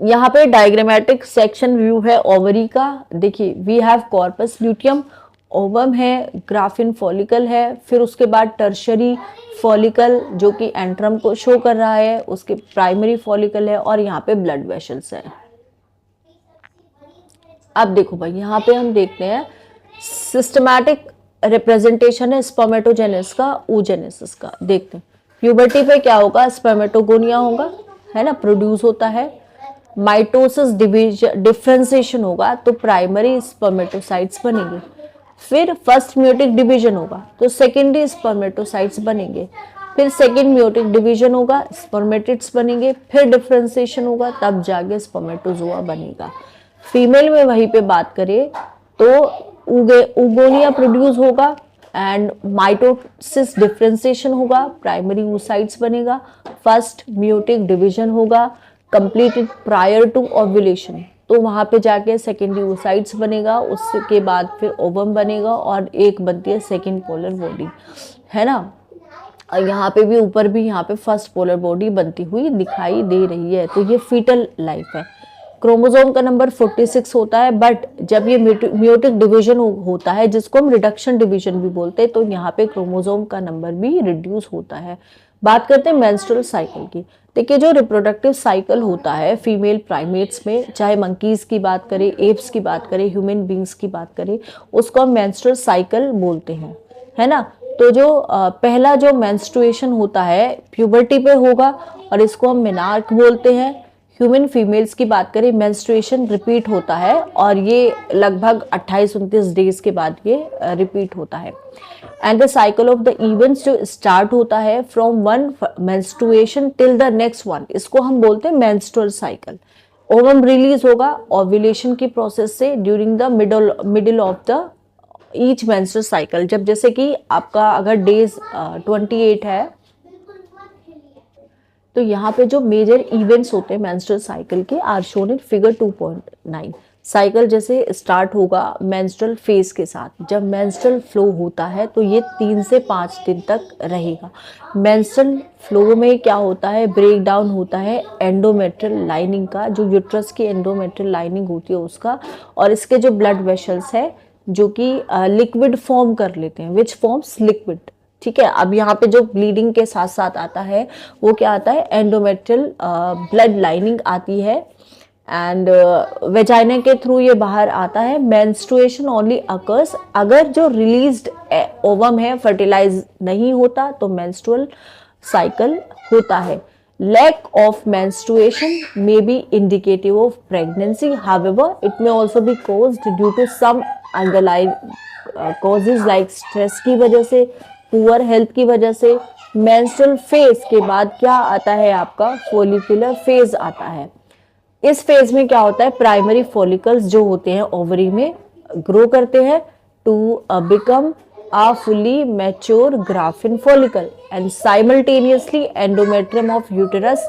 यहाँ पे डायग्रामेटिक सेक्शन व्यू है ओवरी का। देखिए we have corpus luteum, ovum है, ग्राफिन फॉलिकल है, फिर उसके बाद टर्शरी फॉलिकल जो कि एंट्रम को शो कर रहा है, उसके प्राइमरी फॉलिकल है और यहाँ पे ब्लड वेसल्स है। अब देखो भाई यहाँ पे हम देखते हैं सिस्टमैटिक रिप्रेजेंटेशन है स्पर्मेटोजेनेसिस का, oogenesis का। देखते हैं प्यूबर्टी पे क्या होगा, स्पर्मेटोगोनिया होगा है ना, प्रोड्यूस होता है। माइटोसिस डिफरेंशिएशन होगा तो प्राइमरी स्पर्मेटोसाइट्स बनेंगे। फिर फर्स्ट म्यूटिक डिवीजन होगा तो सेकेंडरी स्पर्मेटोसाइट्स बनेंगे। फिर सेकेंड म्यूटिक डिवीजन होगा, स्पर्मेटिड्स बनेंगे। फिर डिफरेंशिएशन होगा तब जाके स्पर्मेटोजोआ बनेगा। फीमेल में वहीं पे बात करें तो उगोनिया प्रोड्यूस होगा एंड माइटोसिस डिफरेंशिएशन होगा, प्राइमरी oocytes बनेगा। फर्स्ट म्यूटिक डिवीजन होगा कंप्लीटेड प्रायर टू ओव्यूलेशन, तो वहां पे जाके सेकेंडरी oocytes बनेगा। उसके बाद फिर ओवम बनेगा और एक बनती है सेकेंड पोलर बॉडी है ना। और यहाँ पे भी ऊपर भी यहाँ पे फर्स्ट पोलर बॉडी बनती हुई दिखाई दे रही है। तो ये फीटल लाइफ है। क्रोमोसोम का नंबर 46 होता है, बट जब ये म्यूटिक डिवीजन होता है जिसको हम रिडक्शन डिवीजन भी बोलते हैं तो यहाँ पे क्रोमोसोम का नंबर भी रिड्यूस होता है। बात करते हैं मेंस्ट्रुअल साइकिल की। देखिए जो रिप्रोडक्टिव साइकिल होता है फीमेल प्राइमेट्स में, चाहे मंकीज की बात करें, एप्स की बात करें, ह्यूमन बींग्स की बात करें, उसको हम मेंस्ट्रुअल साइकिल बोलते हैं है ना। तो जो पहला जो मेंस्ट्रुएशन होता है प्यूबर्टी पे होगा और इसको हम मेनार्क बोलते हैं। ह्यूमन फीमेल्स की बात करें मेंस्ट्रुएशन रिपीट होता है और ये लगभग 28-29 डेज के बाद ये रिपीट होता है। And the cycle of the events जो स्टार्ट होता है from one menstruation till the next one, इसको हम बोलते हैं मेंस्ट्रुअल साइकिल। ओवम रिलीज होगा ओव्यूलेशन की प्रोसेस से during the middle of the each menstrual cycle. जब जैसे कि आपका अगर डेज 28 है तो यहाँ पे जो मेजर इवेंट्स होते हैं मेंस्ट्रुअल साइकिल के are shown in figure 2.9। Cycle जैसे स्टार्ट होगा मेंस्ट्रुअल फेज के साथ, जब मेंस्ट्रुअल फ्लो होता है तो ये 3 से 5 दिन तक रहेगा। मेंस्ट्रुअल फ्लो में क्या होता है, ब्रेक डाउन होता है एंडोमेट्रियल लाइनिंग का, जो यूट्रस की एंडोमेट्रियल लाइनिंग होती है उसका, और इसके जो ब्लड वेसल्स है जो कि लिक्विड फॉर्म कर लेते हैं, विच फॉर्म्स लिक्विड। ठीक है, अब यहाँ पे जो ब्लीडिंग के साथ साथ आता है वो क्या आता है, एंडोमेट्रियल ब्लड लाइनिंग आती है एंड वेजाइना के थ्रू ये बाहर आता है। मेंस्ट्रुएशन ओनली अकर्स, अगर जो रिलीज्ड ओवम है फर्टिलाइज नहीं होता तो मेंस्ट्रुअल साइकिल होता है। Lack of menstruation may be indicative of pregnancy. However, it may also be caused due to some underlying causes like stress की वजह से, poor health की वजह से। menstrual phase के बाद क्या आता है आपका follicular phase आता है। इस फेज में क्या होता है, प्राइमरी फॉलिकल्स जो होते हैं ओवरी में ग्रो करते हैं to become a fully mature graphene follicle and simultaneously endometrium of uterus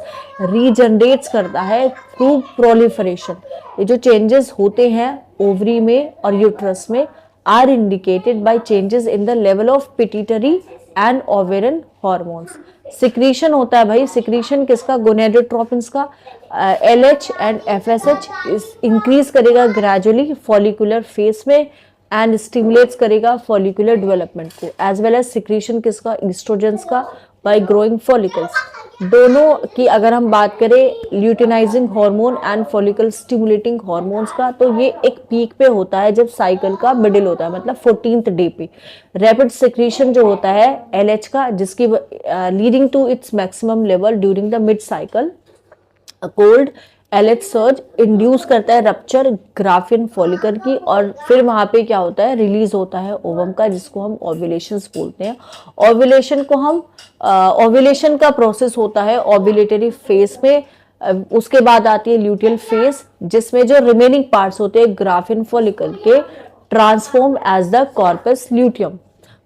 regenerates करता है through proliferation। ये जो changes होते हैं ओवरी में और यूट्रस में are indicated by changes in the level of pituitary and ovarian hormones। Secretion होता है भाई, सिक्रीशन किसका, गोनेडोट्रोपिन्स का। LH एंड FSH इंक्रीज करेगा ग्रेजुअली फॉलिकुलर फेस में एंड स्टिमुलेट्स करेगा फॉलिकुलर डेवलपमेंट को, एज वेल एज सिक्रीशन किसका, ईस्ट्रोजेंस का बाय ग्रोइंग फॉलिकल्स। दोनों की अगर हम बात करें luteinizing hormone and follicle stimulating hormones का, तो ये एक पीक पे होता है जब साइकिल का मिडिल होता है, मतलब 14th डे पे। रैपिड सिक्रीशन जो होता है LH का, जिसकी leading to its maximum level during the mid cycle. Cold LH surge induce करता है रप्चर ग्राफिन फॉलिकल की, और फिर वहां पे क्या होता है, रिलीज होता है ओवम का, जिसको हम ओव्यूलेशंस बोलते हैं। ओव्यूलेशन को हम ओव्यूलेशन का प्रोसेस होता है ओव्यूलेटरी फेज में। उसके बाद आती है ल्यूटियल फेज, जिसमें जो रिमेनिंग पार्ट्स होते हैं ग्राफिन फॉलिकल के transform as the corpus luteum.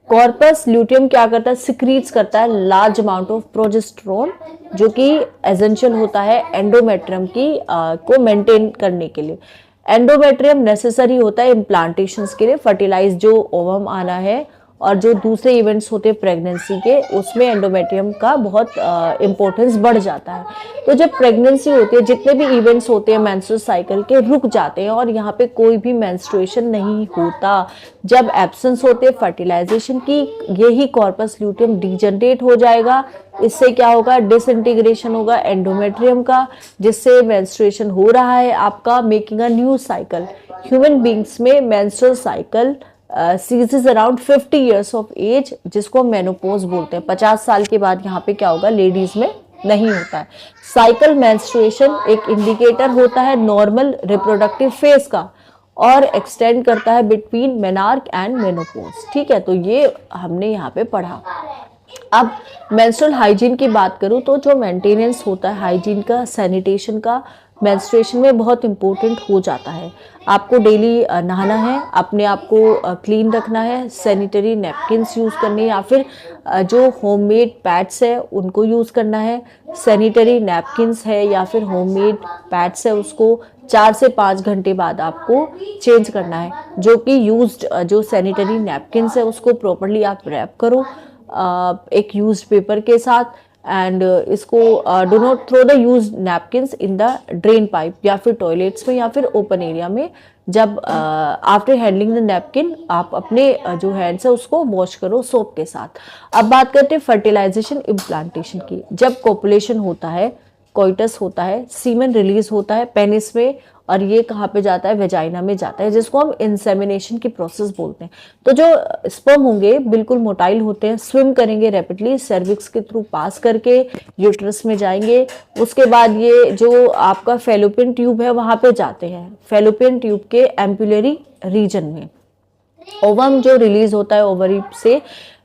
Corpus luteum क्या करता है, सिक्रीट्स करता है लार्ज अमाउंट ऑफ प्रोजेस्टेरोन, जो कि एसेंशियल होता है एंडोमेट्रियम की को मेंटेन करने के लिए। एंडोमेट्रियम नेसेसरी होता है इम्प्लांटेशंस के लिए, फर्टिलाइज जो ओवम आना है और जो दूसरे इवेंट्स होते हैं प्रेगनेंसी के, उसमें एंडोमेट्रियम का बहुत इंपॉर्टेंस बढ़ जाता है। तो जब प्रेगनेंसी होती है, जितने भी इवेंट्स होते हैं मेंस्ट्रुअल साइकिल के रुक जाते हैं और यहाँ पे कोई भी मेंस्ट्रुएशन नहीं होता। जब एब्सेंस होते हैं फर्टिलाइजेशन की, यही कॉर्पस ल्यूटियम डिजनरेट हो जाएगा। इससे क्या होगा, डिसइंटीग्रेशन होगा एंडोमेट्रियम का, जिससे मेंस्ट्रुएशन हो रहा है आपका, making a new cycle. Human beings में menstrual cycle ceases around 50 years of age, जिसको मेनोपॉज बोलते हैं। 50 साल के बाद यहाँ पे क्या होगा, लेडीज में नहीं होता है। साइकिल मेंस्ट्रुएशन एक इंडिकेटर होता है नॉर्मल रिप्रोडक्टिव फेज का, और एक्सटेंड करता है बिटवीन मेनार्क एंड मेनोपॉज। ठीक है, तो ये हमने यहाँ पे पढ़ा। अब मेंस्ट्रुअल हाइजीन की बात करूँ तो जो मेंटेनेंस होता है हाइजीन का, सैनिटेशन का, मेंस्ट्रुएशन में बहुत इंपॉर्टेंट हो जाता है। आपको डेली नहाना है, अपने आप को क्लीन रखना है, सैनिटरी नैपकिन्स यूज़ करने, या फिर जो होममेड पैड्स है उनको यूज़ करना है। सैनिटरी नैपकिन्स है या फिर होममेड पैड्स है, उसको 4 से 5 घंटे बाद आपको चेंज करना है। जो कि यूज्ड जो सैनिटरी नैपकिन्स है उसको प्रॉपरली आप रैप करो एक यूज्ड पेपर के साथ, एंड इसको do not throw the use napkins in the drain pipe, या फिर टॉयलेट्स में या फिर ओपन एरिया में। जब आफ्टर हैंडलिंग द नैपकिन आप अपने जो हैंड्स है उसको वॉश करो सोप के साथ। अब बात करते हैं फर्टिलाइजेशन इम्प्लांटेशन की। जब कोपुलेशन होता है, कोइटस होता है, सीमेन रिलीज होता है पेनिस में, और ये कहाँ पे जाता है, वेजाइना में जाता है, जिसको हम इंसेमिनेशन की प्रोसेस बोलते हैं। तो जो स्पर्म होंगे बिल्कुल मोटाइल होते हैं, स्विम करेंगे रैपिडली, सर्विक्स के थ्रू पास करके यूट्रस में जाएंगे। उसके बाद ये जो आपका फेलोपियन ट्यूब है वहां पे जाते हैं, फेलोपियन ट्यूब के एम्पुलरी रीजन में। ओवम जो रिलीज होता है ओवरी से,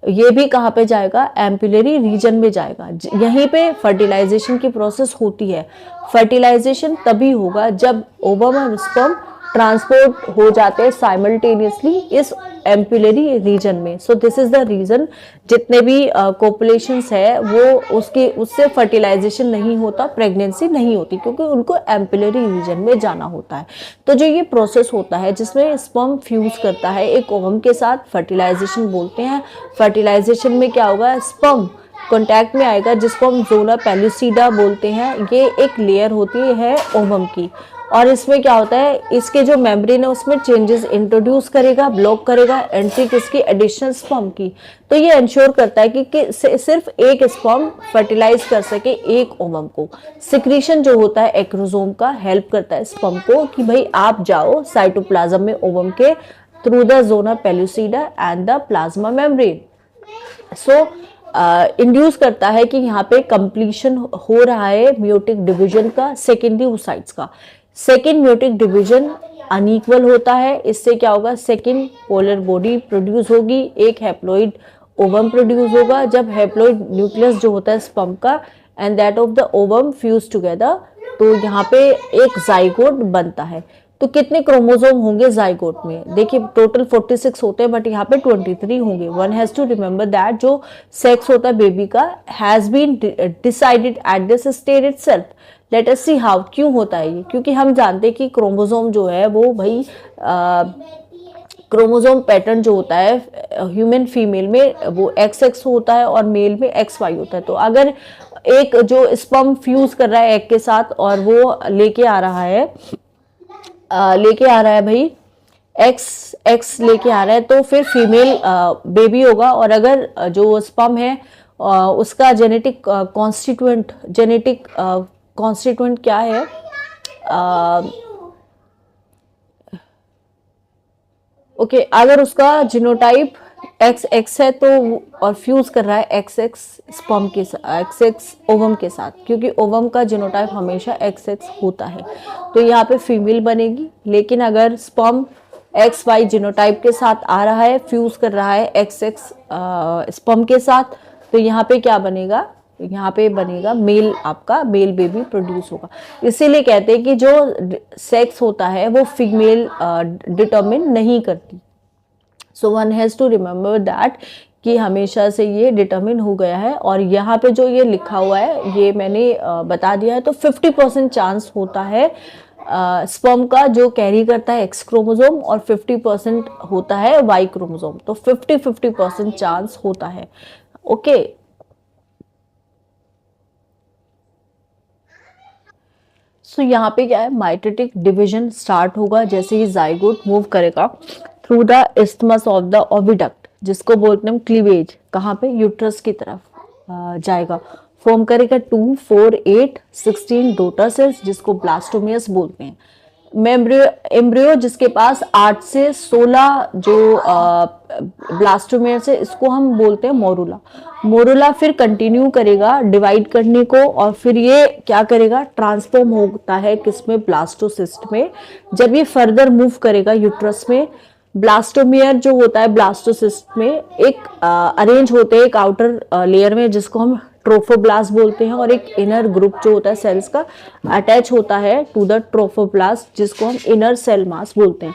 ये भी कहाँ पे जाएगा, एम्पुलरी रीजन में जाएगा। यहीं पे फर्टिलाइजेशन की प्रोसेस होती है। फर्टिलाइजेशन तभी होगा जब ओवम और स्पर्म ट्रांसपोर्ट हो जाते हैं साइमल्टेनियसली इस एम्पुलरी रीजन में। So this is the region जितने भी कोपुलेशंस है वो उससे फर्टिलाइजेशन नहीं होता, प्रेगनेंसी नहीं होती, क्योंकि उनको एम्पुलरी रीजन में जाना होता है। तो जो ये प्रोसेस होता है जिसमें स्पर्म फ्यूज करता है एक ओवम के साथ, फर्टिलाइजेशन बोलते हैं। फर्टिलाइजेशन में क्या होगा, स्पर्म कांटेक्ट में आएगा, जिसको हम जोना पेलुसिडा बोलते हैं। ये एक लेयर होती है ओवम की, और इसमें क्या होता है, इसके जो मेम्ब्रेन है उसमें चेंजेस इंट्रोड्यूस करेगा, ब्लॉक करेगा एंट्री किसकी, एडिशनल स्पर्म की। तो ये इंश्योर करता है कि सिर्फ एक स्पर्म फर्टिलाइज कर सके एक ओवम को। सिक्रीशन जो होता है एक्रोसोम का हेल्प करता है स्पर्म को कि भाई आप जाओ साइटोप्लाज्म में ओवम के through the zona pellucida and the plasma membrane. So induce करता है कि यहाँ पे कंप्लीशन हो रहा है म्यूटिक डिवीजन का सेकेंडरी oocytes का। सेकेंड म्यूटिक डिवीजन अनइक्वल होता है, इससे क्या होगा, सेकेंड पोलर बॉडी प्रोड्यूस होगी, एक हैप्लॉइड ओवम प्रोड्यूस होगा। जब हैप्लॉइड न्यूक्लियस जो होता है स्पर्म का and that of the ovum fuse together, तो यहाँ पे एक जाइगोट बनता है। तो कितने क्रोमोसोम होंगे जाइगोट में, देखिए टोटल 46 होते हैं, बट यहाँ पे 23 होंगे। One has to remember that जो सेक्स होता है बेबी का has been decided at this stage itself. Let us see how, क्यों होता है ये, क्योंकि हम जानते हैं कि क्रोमोसोम जो है वो भाई क्रोमोसोम पैटर्न जो होता है ह्यूमन फीमेल में वो XX होता है और मेल में XY होता है। तो अगर एक जो स्पर्म फ्यूज कर रहा है एग के साथ और वो लेके आ रहा है भाई एक्स लेके आ रहा है, तो फिर फीमेल बेबी होगा। और अगर जो स्पर्म है उसका जेनेटिक कॉन्स्टिट्यूएंट क्या है, ओके, अगर उसका जीनोटाइप XX है तो और फ्यूज कर रहा है XX स्पर्म के साथ, XX ओवम के साथ, क्योंकि ओवम का जीनोटाइप हमेशा XX होता है, तो यहाँ पे फीमेल बनेगी। लेकिन अगर स्पर्म XY जीनोटाइप के साथ आ रहा है, फ्यूज कर रहा है XX स्पर्म के साथ, तो यहाँ पे क्या बनेगा, यहाँ पे बनेगा मेल, आपका मेल बेबी प्रोड्यूस होगा। इसीलिए कहते हैं कि जो सेक्स होता है वो फीमेल डिटरमिन नहीं करती। So one has to remember that कि हमेशा से ये डिटरमिन हो गया है। और यहाँ पे जो ये लिखा हुआ है ये मैंने बता दिया है। तो 50% चांस होता है स्पर्म का जो कैरी करता है X क्रोमोसोम, और 50% होता है Y क्रोमोसोम। तो 50% चांस होता है। ओके, सो यहाँ पे क्या है, माइटोटिक डिवीजन स्टार्ट होगा जैसे ही जाइगोट मूव करेगा through the isthmus of the oviduct, जिसको बोलते हैं क्लीवेज, कहाँ पे, यूट्रस की तरफ जाएगा। फॉर्म करेगा 2, 4, 8, 16 डॉटर सेल्स, जिसको ब्लास्टोमियस बोलते हैं। एम्ब्रियो जिसके पास 8 से 16 जो ब्लास्टोमियस है, इसको हम बोलते हैं मोरुला। मोरुला फिर कंटिन्यू करेगा डिवाइड करने को, और फिर ये क्या करेगा, ट्रांसफॉर्म होता है किसमें, ब्लास्टोसिस्ट में। जब ये फर्दर मूव करेगा यूट्रस में, ब्लास्टोमियर जो होता है ब्लास्टोसिस्ट में एक अरेंज होते हैं एक आउटर लेयर में, जिसको हम ट्रोफोब्लास्ट बोलते हैं, और एक इनर ग्रुप जो होता है सेल्स का अटैच होता है टू द ट्रोफोब्लास्ट, जिसको हम इनर सेल मास बोलते हैं।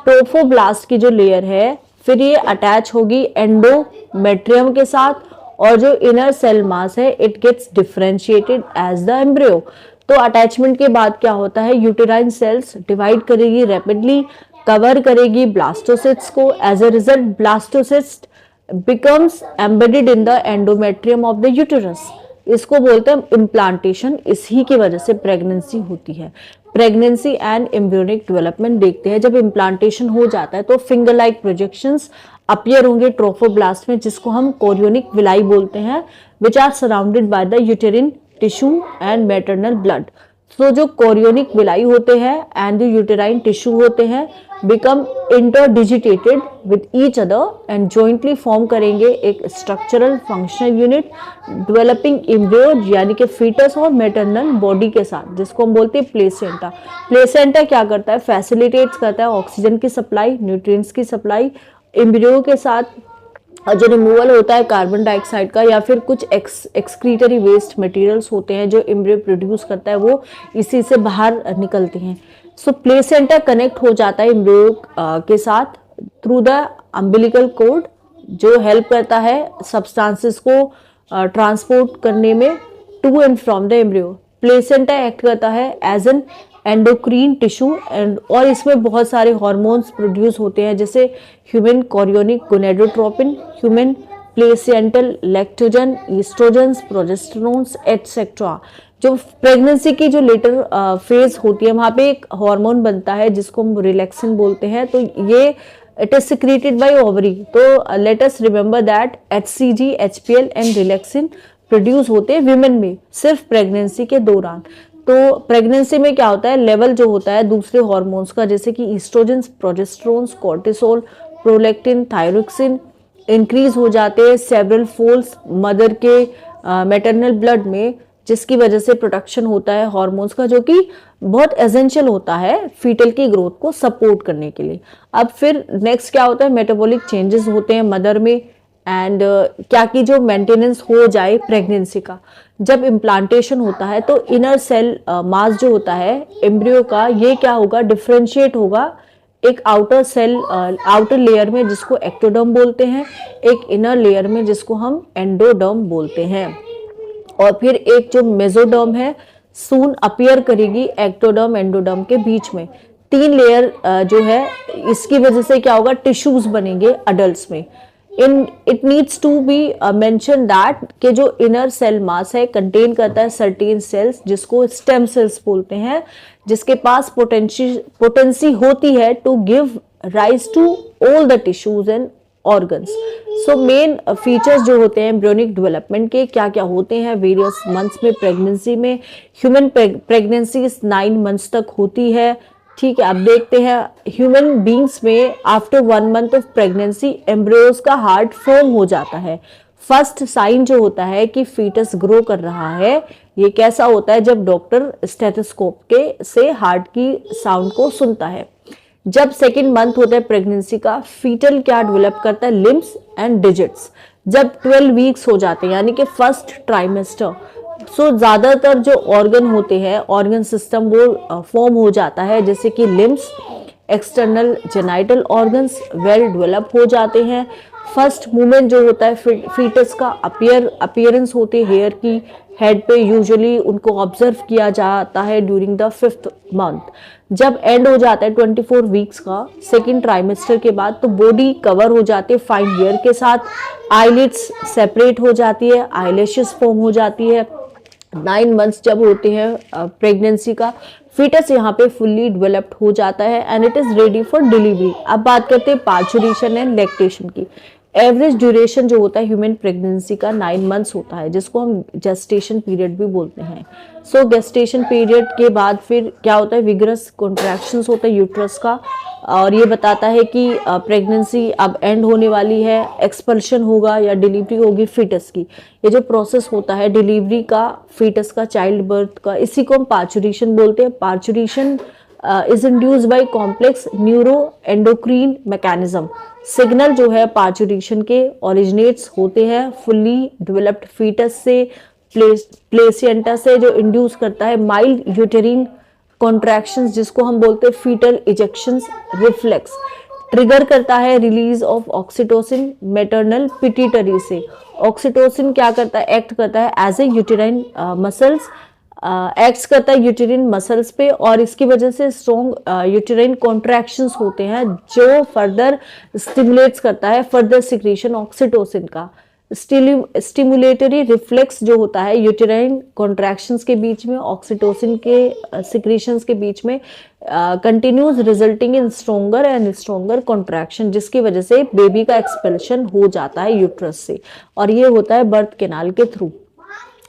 ट्रोफोब्लास्ट की जो लेयर है फिर ये अटैच होगी एंडोमेट्रियम के साथ, और जो इनर सेल मास है it gets differentiated as the embryo. तो अटैचमेंट के बाद क्या होता है, यूटेराइन सेल्स डिवाइड करेगी रैपिडली, कवर करेगी ब्लास्टोसिस्ट को। As a result blastocyst becomes embedded in the endometrium of the uterus. इसको बोलते हैं इम्प्लांटेशन। इसी की वजह से प्रेगनेंसी होती है। प्रेगनेंसी एंड एम्ब्रियोनिक डेवलपमेंट देखते हैं। जब इम्प्लांटेशन हो जाता है तो फिंगर लाइक प्रोजेक्शंस अपीयर होंगे ट्रोफोब्लास्ट में, जिसको हम कोरियोनिक विलाई बोलते हैं, which are surrounded by the uterine tissue and maternal blood. तो जो कोरियोनिक विलाई होते हैं एंड जो यूटेराइन टिश्यू होते हैं become interdigitated with each other and jointly form करेंगे एक structural functional unit developing embryo, यानी कि फीटस और मैटरनल बॉडी के साथ, जिसको हम बोलते हैं प्लेसेंटा। प्लेसेंटा क्या करता है, फैसिलिटेट्स करता है ऑक्सीजन की सप्लाई, न्यूट्रिएंट्स की सप्लाई एम्ब्रियो के साथ, और जो रिमूवल होता है कार्बन डाइऑक्साइड का या फिर कुछ एक्सक्रीटरी वेस्ट मटेरियल्स होते हैं जो एम्ब्रियो प्रोड्यूस करता है, वो इसी से बाहर निकलते हैं। सो प्लेसेंटा कनेक्ट हो जाता है एम्ब्रियो के साथ थ्रू द अम्बिलिकल कॉर्ड, जो हेल्प करता है सब्सटेंसेस को ट्रांसपोर्ट करने में to and from the embryo. Placenta act करता है एज एन एंडोक्रीन टिश्यू और इसमें बहुत सारे हार्मोन्स प्रोड्यूस होते हैं, जैसे human chorionic gonadotropin, human placental lactogen, estrogens, progesterones etcetera. जो प्रेगनेंसी की जो लेटर फेज होती है वहां पे एक हार्मोन बनता है जिसको हम रिलैक्सिन बोलते हैं, तो ये it is secreted by ovary. तो let us remember that HCG, HPL and relaxin produce होते हैं विमेन में सिर्फ प्रेगनेंसी के दौरान। तो प्रेगनेंसी में क्या होता है, लेवल जो होता है दूसरे हार्मोन्स का जैसे कि estrogen, progesterones, cortisol, prolactin, thyroxine increase हो जाते हैं सेवरल फोल्ड्स मदर के मैटरनल ब्लड में, जिसकी वजह से प्रोडक्शन होता है हार्मोन्स का, जो कि बहुत एसेंशियल होता है फीटल की ग्रोथ को सपोर्ट करने के लिए। अब फिर नेक्स्ट क्या होता है, मेटाबॉलिक चेंजेस होते हैं मदर में, एंड क्या कि जो मेंटेनेंस हो जाए प्रेगनेंसी का। जब इम्प्लांटेशन होता है तो इनर सेल मास जो होता है एम्ब्रियो का, ये क्या होगा, डिफरेंशिएट होगा एक आउटर सेल आउटर लेयर में जिसको एक्टोडर्म बोलते हैं, एक इनर लेयर में जिसको हम एंडोडर्म बोलते हैं, और फिर एक जो मेसोडर्म है सून अपीयर करेगी एक्टोडर्म एंडोडर्म के बीच में। 3 लेयर जो है, इसकी वजह से क्या होगा, टिश्यूज बनेंगे अडल्ट्स में। It needs to be mention that कि जो इनर सेल मास है कंटेन करता है सर्टेन सेल्स जिसको स्टेम सेल्स बोलते हैं, जिसके पास पोटेंसी होती है to give rise to all the tissues and organs. So main features जो होते हैं एम्ब्रियोनिक डेवलपमेंट के क्या क्या होते हैं वेरियस मंथ्स में प्रेगनेंसी में। ह्यूमन प्रेगनेंसी 9 मंथ्स तक होती है, ठीक है। अब देखते हैं ह्यूमन बींग्स में after 1 month of pregnancy embryos का हार्ट फॉर्म हो जाता है। फर्स्ट साइन जो होता है कि फीटस ग्रो कर रहा है, ये कैसा होता है, जब डॉक्टर स्टेथोस्कोप के से हार्ट की साउंड को सुनता है। जब 2nd मंथ होता है प्रेगनेंसी का, फीटल क्या डेवलप करता है, लिम्स एंड डिजिट्स। जब 12 वीक्स हो जाते हैं यानी कि फर्स्ट ट्राइमेस्टर, सो ज्यादातर जो ऑर्गन होते हैं ऑर्गन सिस्टम वो फॉर्म हो जाता है, जैसे कि limbs, external genital organs well develop हो जाते हैं। फर्स्ट मूवमेंट जो होता है फीटस का अपीयरेंस होती है हेयर की हेड पे, यूजुअली उनको ऑब्जर्व किया जाता है ड्यूरिंग द 5th मंथ। जब एंड हो जाता है 24 वीक्स का 2nd ट्राइमेस्टर के बाद, तो बॉडी कवर हो जाती है फाइन हेयर के साथ, आईलिड्स सेपरेट हो जाती है, आईलैशेस फॉर्म हो जाती है। 9 मंथ्स जब होते हैं प्रेगनेंसी का, फीटस यहाँ पे फुल्ली डेवलप्ड हो जाता है and it is ready for delivery. अब बात करते हैं पार्चुरेशन एंड लैक्टेशन की। एवरेज ड्यूरेशन जो होता है ह्यूमन प्रेगनेंसी का 9 मंथ्स होता है, जिसको हम जेस्टेशन पीरियड भी बोलते हैं। सो गेस्टेशन पीरियड के बाद फिर क्या होता है, विगरस कॉन्ट्रैक्शंस होता है यूट्रस का, और ये बताता है कि प्रेगनेंसी अब एंड होने वाली है, एक्सपल्शन होगा या डिलीवरी होगी फीटस की। ये जो प्रोसेस होता है डिलीवरी का, फीटस का, चाइल्ड बर्थ का, इसी को हम पार्चुरेशन बोलते हैं। Parturition is induce by complex neuro endocrine mechanism. Signal जो है पार्चुरेशन के ओरिजिनेट्स होते हैं फुल्ली डेवलप्ड फीटस से, प्लेसेंटा से, जो इंड्यूस करता है माइल्ड यूटेरिन कॉन्ट्रैक्शंस जिसको हम बोलते हैं फीटल इजेक्शंस रिफ्लेक्स, ट्रिगर करता है release of oxytocin maternal pituitary से। ऑक्सीटोसिन क्या करता है, एक्ट करता है as a uterine muscles, act करता है यूटेरिन मसल्स पे, और इसकी वजह से स्ट्रॉन्ग यूटेराइन कॉन्ट्रैक्शंस होते हैं जो फर्दर स्टिमुलेट्स करता है फर्दर सिक्रीशन ऑक्सीटोसिन का। स्टिमुलेटरी रिफ्लेक्स जो होता है यूटेराइन कॉन्ट्रैक्शंस के बीच में, ऑक्सीटोसिन के सिक्रीशंस के बीच में continues resulting in stronger and stronger contraction, जिसकी वजह से बेबी का एक्सपेल्शन हो जाता है यूट्रस से, और ये होता है बर्थ कैनाल के थ्रू।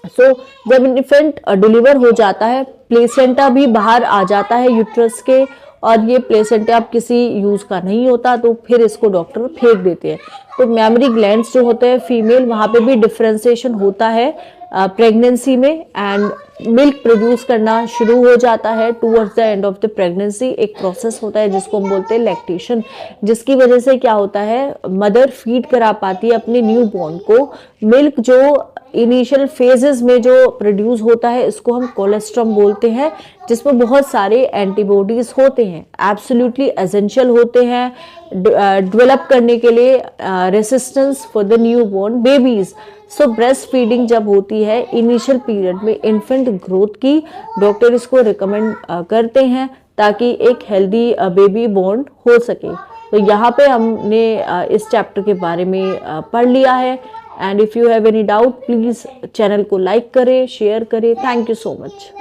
सो जब इन्फेंट डिलीवर हो जाता है, प्लेसेंटा भी बाहर आ जाता है यूट्रस के, और ये प्लेसेंटा अब किसी यूज का नहीं होता तो फिर इसको डॉक्टर फेंक देते हैं। तो मेमोरी ग्लैंड्स जो होते हैं फीमेल, वहां पे भी डिफरेंशिएशन होता है प्रेगनेंसी में, एंड मिल्क प्रोड्यूस करना शुरू हो जाता है towards the end of the pregnancy. एक प्रोसेस होता है जिसको हम बोलते हैं लैक्टेशन, जिसकी वजह से क्या होता है, मदर फीड करा पाती है अपने न्यू बॉर्न को। मिल्क जो इनिशियल फेजेस में जो प्रोड्यूस होता है इसको हम कोलेस्ट्रम बोलते हैं, जिसमें बहुत सारे एंटीबॉडीज होते हैं, एब्सोल्युटली एसेंशियल होते हैं डेवलप करने के लिए resistance for the new born babies. So breast feeding जब होती है इनिशियल पीरियड में इन्फेंट ग्रोथ की, डॉक्टर इसको रिकमेंड करते हैं ताकि एक हेल्दी बेबी बॉर्न हो सके। तो यहाँ पे हमने इस चैप्टर के बारे में पढ़ लिया है। And if you have any doubt please channel को लाइक करें, शेयर करें। Thank you so much.